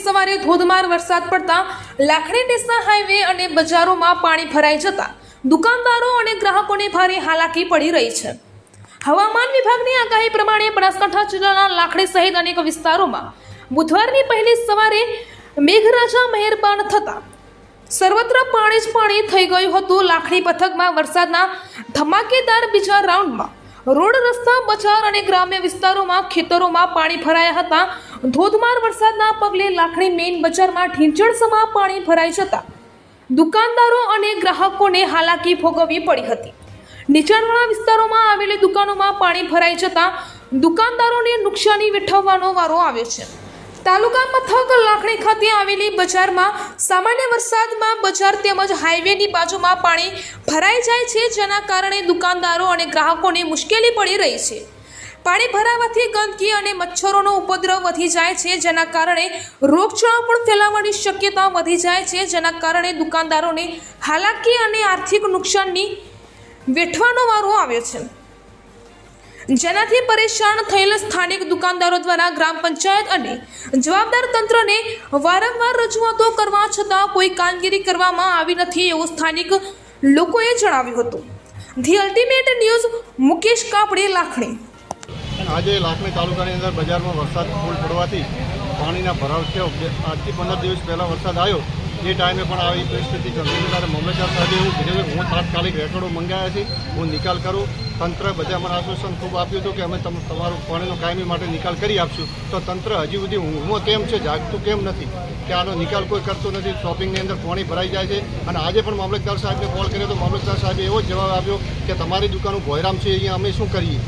સવારે ધોધમાર વરસાદ પડતા લાખણી નેશનલ હાઈવે અને બજારોમાં પાણી ભરાઈ જતા દુકાનદારો અને ગ્રાહકોને ભારે હાલાકી પડી રહી છે। હવામાન વિભાગની આગાહી પ્રમાણે બનાસકાંઠા જિલ્લાના લાખણી સહિત અનેક વિસ્તારોમાં બુધવારની પહેલી સવારે મેઘરાજા મહેરબાન થતા સર્વત્ર પાણી જ પાણી થઈ ગયું હતું। લાખણી પથકમાં વરસાદના ધમાકેદાર બીજા રાઉન્ડમાં રોડ રસ્તા બજાર અને ગ્રામ્ય વિસ્તારોમાં ખેતરોમાં પાણી ભરાયા હતા। ધોધમાર વરસાદના પગલે લાખણી મેઇન બજારમાં ઢીંચણસમા પાણી ભરાઈ જતા દુકાનદારો અને ગ્રાહકોને હાલાકી ભોગવવી પડી હતી। નીચાણવાળા વિસ્તારોમાં આવેલી દુકાનોમાં પાણી ભરાઈ જતા દુકાનદારોને નુકસાની વેઠવવાનો વારો આવ્યો છે। તાલુકા મથક લાખણી ખાતે આવેલી બજારમાં સામાન્ય વરસાદમાં બજાર તેમજ હાઈવેની બાજુમાં પાણી ભરાઈ જાય છે, જેના કારણે દુકાનદારો અને ગ્રાહકોને મુશ્કેલી પડી રહી છે। પાણી ભરાવાથી ગંદકી અને મચ્છરોનો ઉપદ્રવ વધી જાય છે, જેના કારણે રોગચાળો પણ ફેલાવાની શક્યતા વધી જાય છે, જેના કારણે દુકાનદારોને હાલાકી અને આર્થિક નુકસાનની વેઠવાનો વારો આવ્યો છે। જેનાથી પરેશાન થયેલ સ્થાનિક દુકાનદારો દ્વારા ગ્રામ પંચાયત અને જવાબદાર તંત્રને વારંવાર રજૂઆતો કરવા છતાં કોઈ કામગીરી કરવામાં આવી નથી એવું સ્થાનિક લોકોએ જણાવ્યું હતું। The ultimate news Mukesh Kapade, Lakhani. આજે લાખણી તાલુકાની અંદર બજારમાં વરસાદ ફૂલ પડવાથી પાણીના ભરાવ થયો। આજથી 15 દિવસ પહેલાં વરસાદ આવ્યો એ ટાઈમે પણ આવી પરિસ્થિતિ ચાલતી હતી। ત્યારે મામલતદાર સાહેબે એવું કીધું કે હું તાત્કાલિક રેકર્ડો મંગાવ્યા છે, હું નિકાલ કરું। તંત્ર બધા મને આશ્વાસન ખૂબ આપ્યું હતું કે અમે તમારું પાણીનો કાયમી માટે નિકાલ કરી આપશું। તો તંત્ર હજી સુધી ઊંઘમાં કેમ છે, જાગતું કેમ નથી કે આનો નિકાલ કોઈ કરતો નથી? શોપિંગની અંદર પાણી ભરાઈ જાય છે। અને આજે પણ મામલતદાર સાહેબને કોલ કર્યો તો મામલતદાર સાહેબે એવો જ જવાબ આપ્યો કે તમારી દુકાનો ભોયરામ છે, અહીંયા અમે શું કરીએ?